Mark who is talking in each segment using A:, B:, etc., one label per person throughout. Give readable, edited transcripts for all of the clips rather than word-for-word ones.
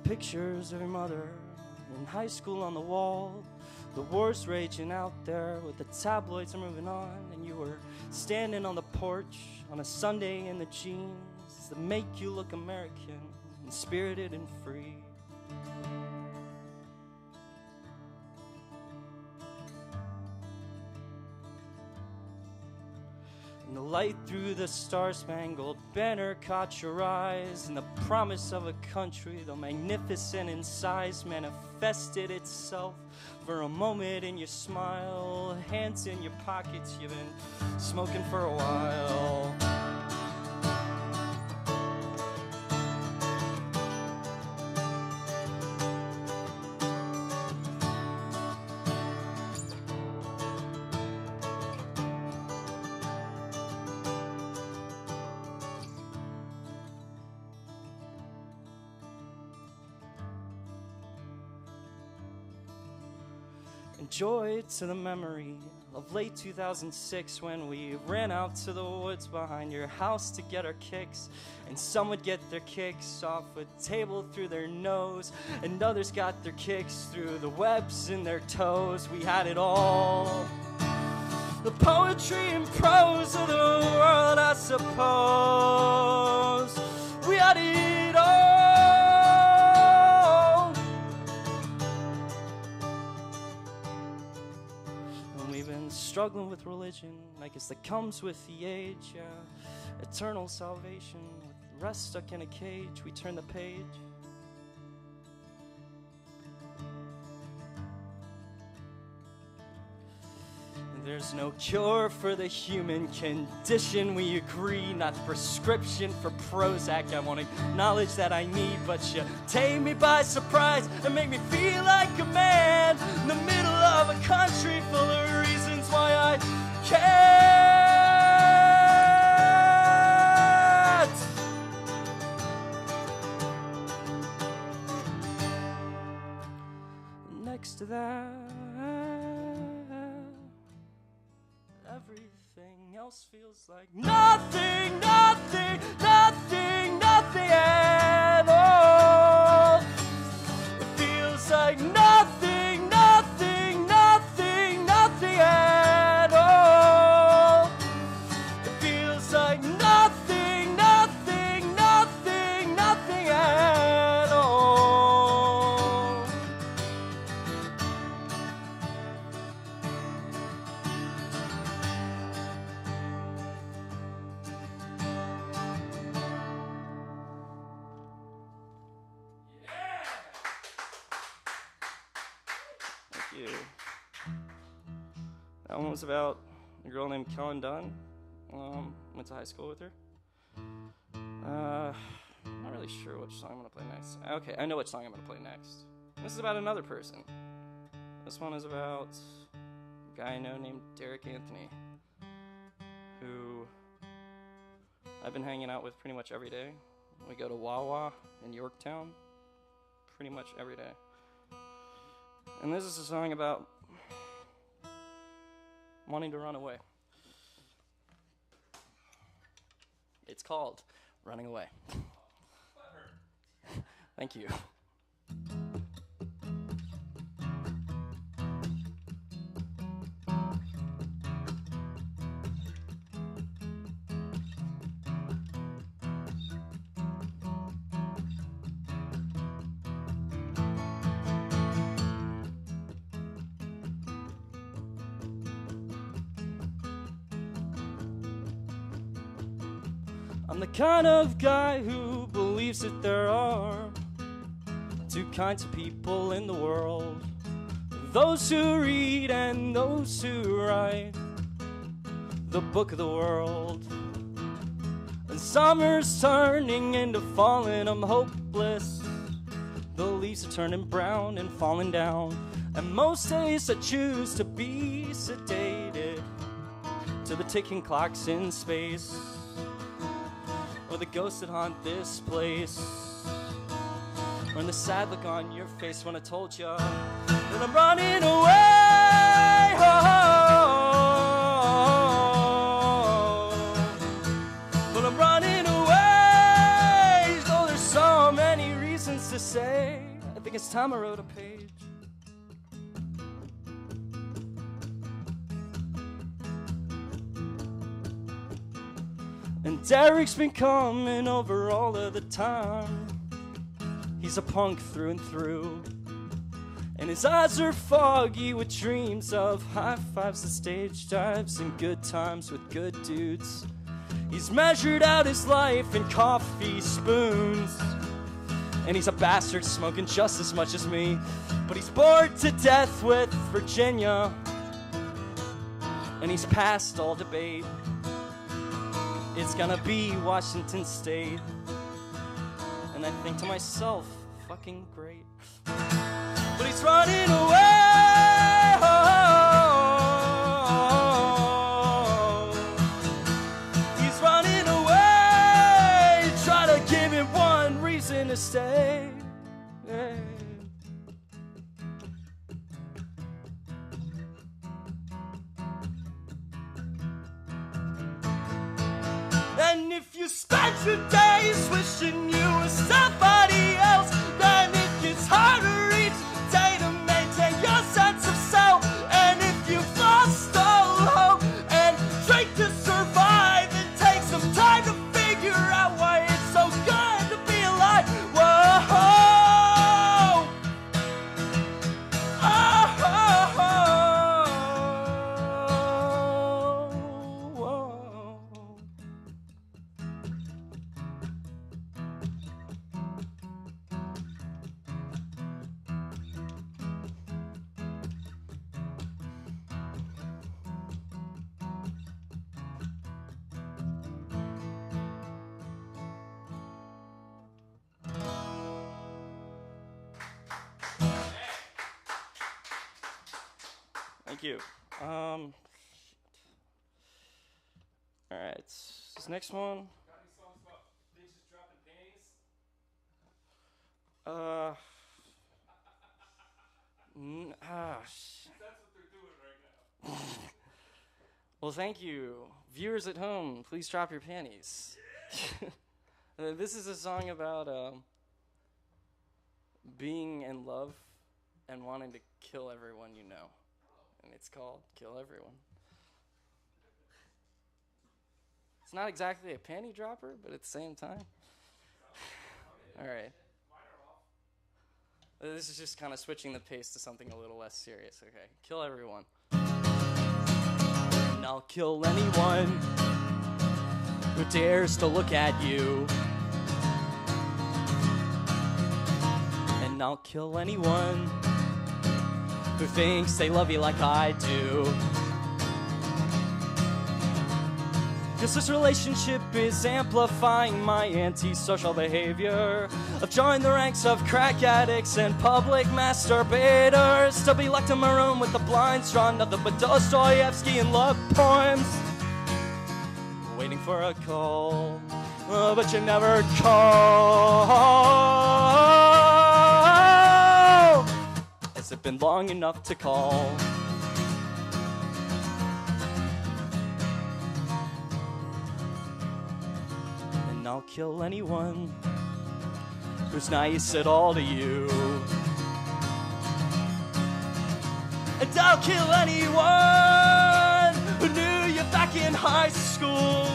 A: pictures of your mother in high school on the wall. The war's raging out there with the tabloids are moving on, and you were standing on the porch on a Sunday in the jeans that make you look American and spirited and free. And the light through the star-spangled banner caught your eyes, and the promise of a country, though magnificent in size, manifested itself for a moment in your smile. Hands in your pockets, you've been smoking for a while. And joy to the memory of late 2006 when we ran out to the woods behind your house to get our kicks. And some would get their kicks off a table through their nose, and others got their kicks through the webs in their toes. We had it all. The poetry and prose of the world, I suppose. We had it all. Struggling with religion, I guess that comes with the age, yeah. Eternal salvation, with the rest stuck in a cage, we turn the page. There's no cure for the human condition, we agree, not the prescription for Prozac I won't acknowledge that I need, but you take me by surprise and make me feel like a man in the middle of a country full of reasons why I can't. Next to that, everything else feels like nothing, nothing, nothing, nothing at all. It feels like nothing, nothing, nothing, nothing at all. It feels like nothing, nothing, nothing, nothing at all. Thank you. That one was about a girl named Kellen Dunn. Went to high school with her. Not really sure which song I'm gonna play next. Okay, I know which song I'm gonna play next. This is about another person. This one is about a guy I know named Derek Anthony, who I've been hanging out with pretty much every day. We go to Wawa in Yorktown pretty much every day. And this is a song about wanting to run away. It's called Running Away. Thank you. I'm the kind of guy who believes that there are two kinds of people in the world: those who read and those who write the book of the world. And summer's turning into fall and I'm hopeless. The leaves are turning brown and falling down, and most days I choose to be sedated to the ticking clocks in space, or the ghosts that haunt this place, or in the sad look on your face when I told you that I'm running away. But I'm running away. Oh, there's so many reasons sentence to say. I think it's time I wrote a page. And Derek's been coming over all of the time. He's a punk through and through. And his eyes are foggy with dreams of high fives and stage dives and good times with good dudes. He's measured out his life in coffee spoons. And he's a bastard smoking just as much as me. But he's bored to death with Virginia. And he's past all debate. It's gonna be Washington State. And I think to myself, fucking great. But he's running away. He's running away. Try to give him one reason to stay. And if you spend your days wishing you were somebody else, then it gets hard to reach day to maintain your sense of self. And if you've lost all hope and drink to survive, and take some time to figure out why it's so good to be alive. Whoa, Thank you. All right, this next one.
B: Got any songs about bitches dropping panties? That's what they're doing right now.
A: Well, thank you. Viewers at home, please drop your panties. This is a song about being in love and wanting to kill everyone you know. And it's called Kill Everyone. It's not exactly a panty dropper, but at the same time. All right. This is just kind of switching the pace to something a little less serious. Okay. Kill everyone. And I'll kill anyone who dares to look at you. And I'll kill anyone who thinks they love you like I do. Cause this relationship is amplifying my antisocial behavior of joining the ranks of crack addicts and public masturbators, to be locked in my room with the blinds drawn, nothing but Dostoevsky and love poems, waiting for a call, but you never call. Has it been long enough to call? I'll kill anyone who's nice at all to you. And I'll kill anyone who knew you back in high school.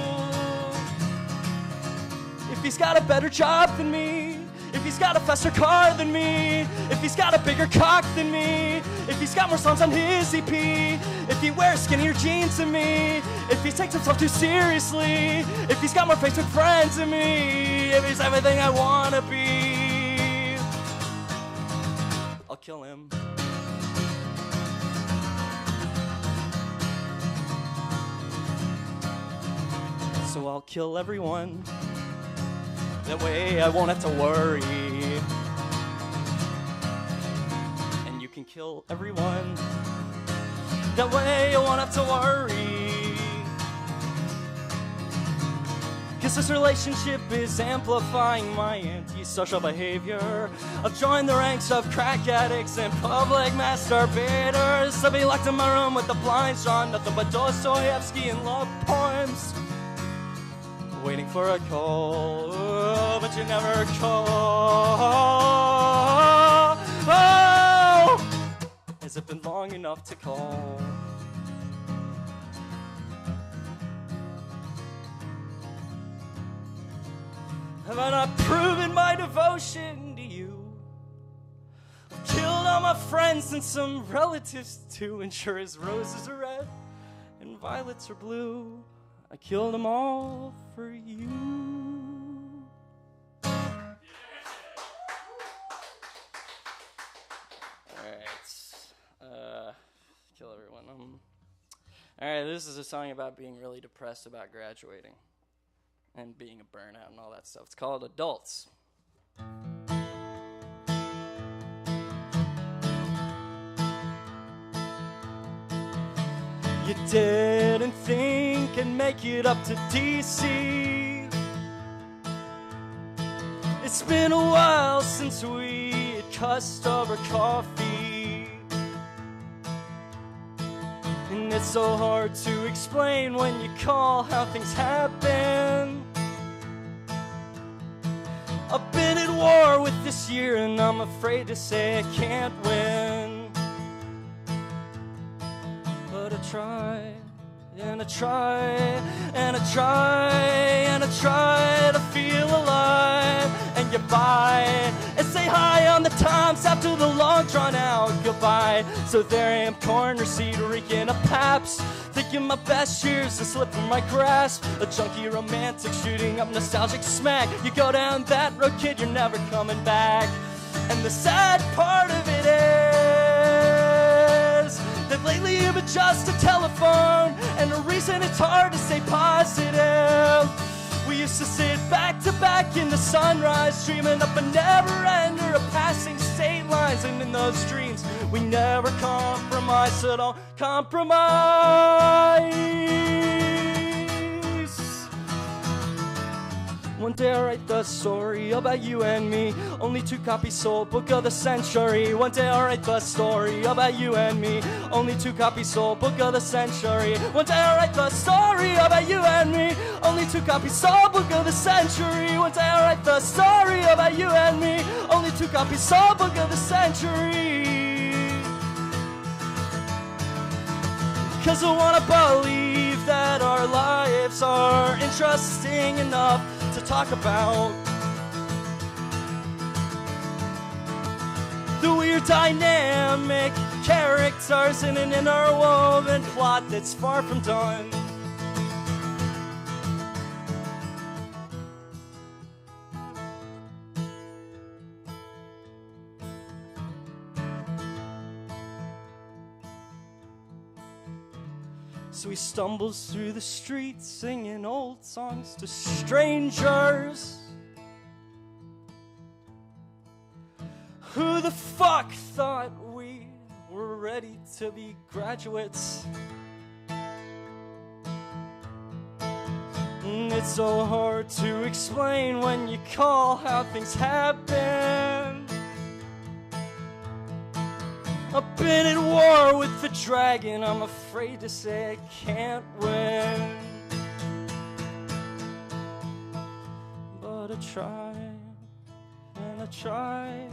A: If he's got a better job than me, if he's got a faster car than me, if he's got a bigger cock than me, if he's got more songs on his EP, if he wears skinnier jeans than me, if he takes himself too seriously, if he's got more Facebook friends than me, if he's everything I wanna be, I'll kill him. So I'll kill everyone. That way I won't have to worry. And you can kill everyone. That way I won't have to worry. Cause this relationship is amplifying my antisocial behavior of joining the ranks of crack addicts and public masturbators. I'll be locked in my room with the blinds drawn, nothing but Dostoevsky and love poems, waiting for a call, but you never call. has it been long enough to call? Have I not proven my devotion to you? I've killed all my friends and some relatives too. And sure as roses are red and violets are blue, I killed them all for you. Alright, kill everyone. Alright, this is a song about being really depressed about graduating and being a burnout and all that stuff. It's called Adults. You didn't think I'd make it up to DC. It's been a while since we had cussed over coffee. And it's so hard to explain when you call how things happen. I've been at war with this year and I'm afraid to say I can't win. But I try, and I try, and I try, and I try to feel alive and get by and say hi on the times after the long drawn out goodbye. So there I am, corner seat, reeking of Paps, thinking my best years are slipping from my grasp. A junkie romantic shooting up nostalgic smack. You go down that road, kid, you're never coming back. And the sad part of it is that lately you've been just a telephone, and the reason it's hard to stay positive. We used to sit back to back in the sunrise, dreaming up a never-ender of passing state lines. And in those dreams, we never compromise, so don't compromise. One day I write the story about you and me. Only 2 copies sold, book of the century. One day I write the story about you and me. Only 2 copies sold, book of the century. One day I write the story about you and me. Only 2 copies sold, book of the century. One day I write the story about you and me. Only 2 copies sold, book of the century. 'Cause I wanna believe that our lives are interesting enough to talk about. The weird dynamic characters in an interwoven plot that's far from done. So he stumbles through the streets singing old songs to strangers. Who the fuck thought we were ready to be graduates? And it's so hard to explain when you call how things happen. I've been at war with the dragon, I'm afraid to say I can't win. But I try, and I try,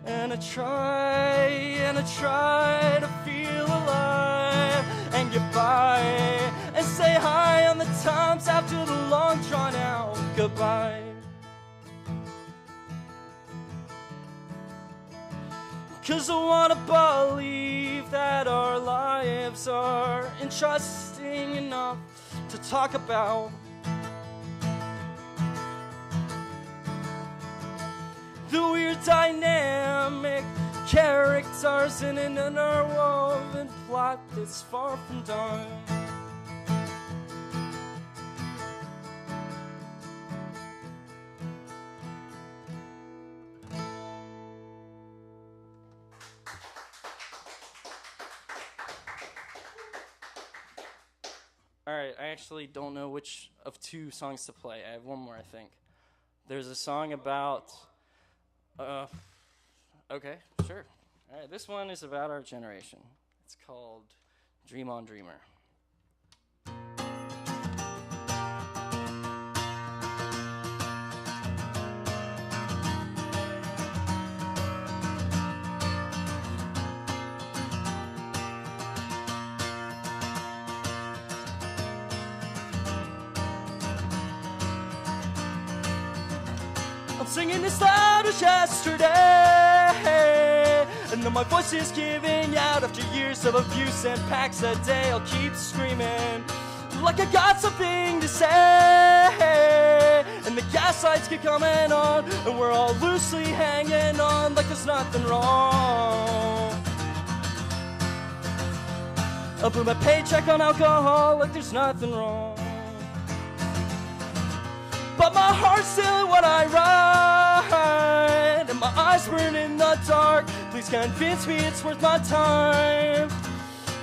A: and I try, and I try to feel alive and get by and say hi on the times after the long drawn out goodbye. 'Cause I wanna believe that our lives are interesting enough to talk about. The weird dynamic characters in an interwoven plot that's far from done. Alright, I actually don't know which of 2 songs to play. I have one more, I think. There's a song about... okay, sure. Alright, this one is about our generation. It's called Dream On Dreamer. I'm singing as loud as yesterday, and though my voice is giving out after years of abuse and packs a day, I'll keep screaming like I got something to say. And the gas lights keep coming on, and we're all loosely hanging on like there's nothing wrong. I'll put my paycheck on alcohol like there's nothing wrong. But my heart's still what I write, and my eyes burn in the dark. Please convince me it's worth my time.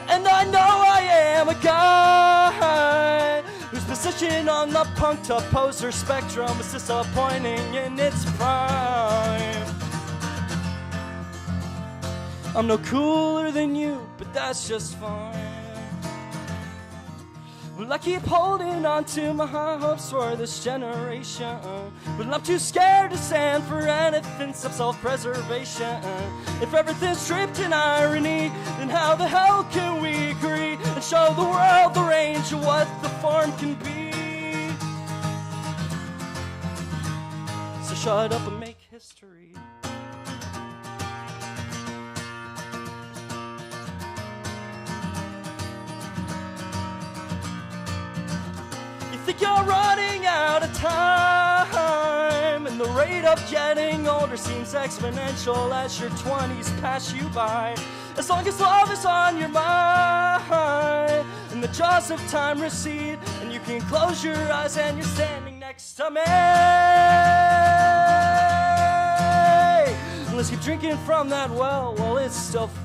A: And I know I am a guy whose position on the punk to poser spectrum is disappointing in its prime. I'm no cooler than you, but that's just fine. Well, I keep holding on to my high hopes for this generation, but I'm too scared to stand for anything except self-preservation. If everything's stripped in irony, then how the hell can we agree and show the world the range of what the form can be? So shut up and make history. Think you're running out of time, and the rate of getting older seems exponential as your 20s pass you by. As long as love is on your mind and the jaws of time recede, and you can close your eyes and you're standing next to me. Let's keep drinking from that well while it's still free.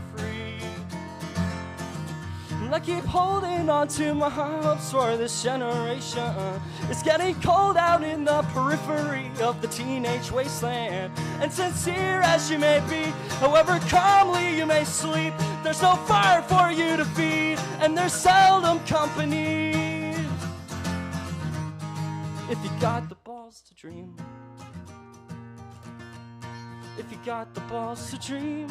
A: I keep holding on to my hopes for this generation. It's getting cold out in the periphery of the teenage wasteland. And sincere as you may be, however calmly you may sleep, there's no fire for you to feed, and there's seldom company. If you got the balls to dream, if you got the balls to dream.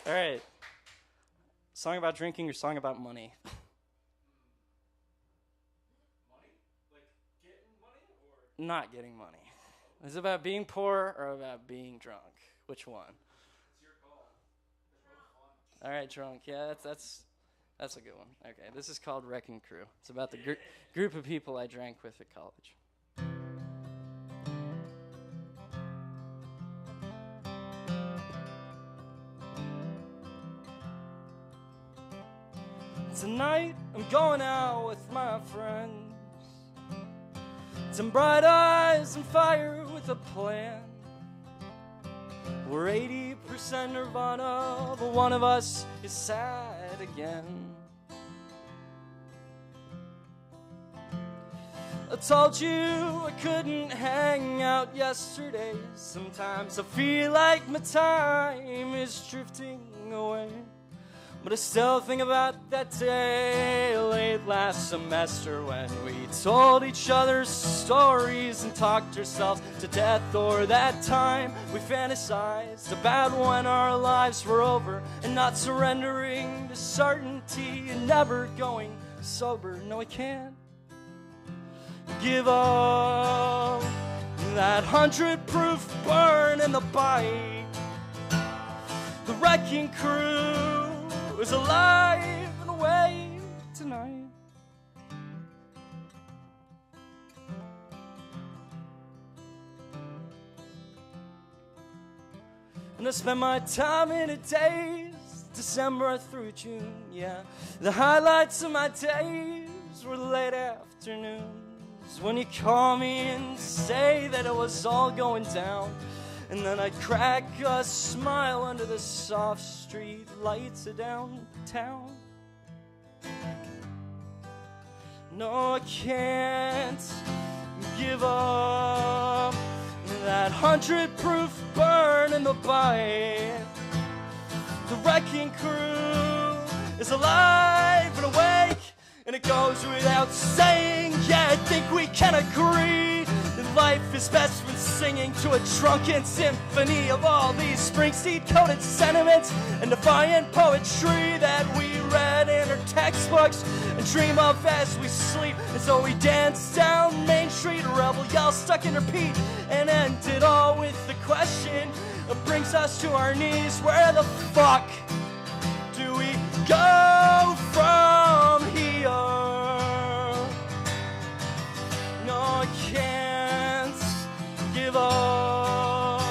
A: All right. Song about drinking or song about money?
B: Money? Like getting money or?
A: Not getting money. Is it about being poor or about being drunk? Which one?
B: It's your call. They're both fun.
A: All right, drunk. Yeah, that's a good one. Okay, this is called Wrecking Crew. It's about the group of people I drank with at college. Tonight I'm going out with my friends. Some bright eyes and fire with a plan. We're 80% Nirvana, but one of us is sad again. I told you I couldn't hang out yesterday. Sometimes I feel like my time is drifting away. But I still think about that day late last semester when we told each other stories and talked ourselves to death. Or that time we fantasized about when our lives were over and not surrendering to certainty and never going sober. No, I can't give up that 100-proof burn in the bite. The wrecking crew is alive and awake tonight. And I spend my time in the days, December through June, yeah. The highlights of my days were the late afternoons, when you call me and say that it was all going down. And then I'd crack a smile under the soft street lights of downtown. No, I can't give up that 100-proof burn in the bite. The wrecking crew is alive and awake And it goes without saying, yeah, I think we can agree that life is best when singing to a drunken symphony of all these Springsteen-coded sentiments and defiant poetry that we read in our textbooks and dream of as we sleep. And so we dance down Main Street, rebel yell stuck in repeat, and end it all with the question that brings us to our knees: where the fuck do we go from here? No, I can't give up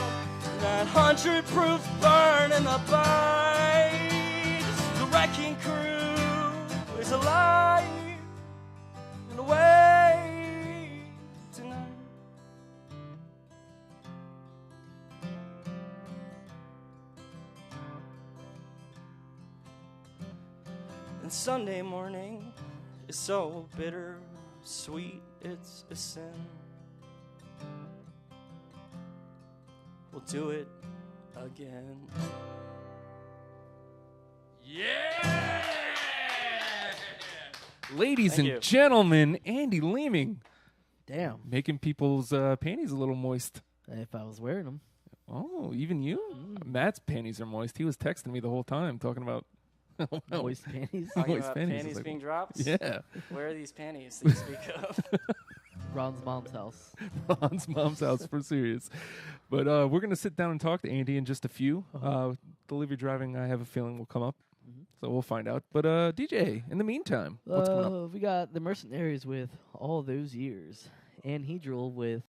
A: that 100-proof burn in the bite. The wrecking crew is alive and away tonight. And Sunday morning is so bitter sweet, it's a sin. We'll do it again.
B: Yeah!
C: Ladies
A: Thank
C: and
A: you.
C: gentlemen, Andy Leeming.
D: Damn.
C: Making people's panties a little moist.
D: If I was wearing them.
C: Oh, even you? Matt's panties are moist. He was texting me the whole time talking about
D: Moist panties.
A: Talking
C: Moist
A: about
C: panties.
A: panties
C: It's like,
A: being dropped?
C: yeah.
A: Where are these panties that you speak of?
D: Ron's mom's house.
C: Ron's mom's house for serious. But we're going to sit down and talk to Andy in just a few. Delivery driving, I have a feeling, will come up. So we'll find out. But DJ, in the meantime, what's coming up?
D: We got The Mercenaries with All Those Years. Anhedral with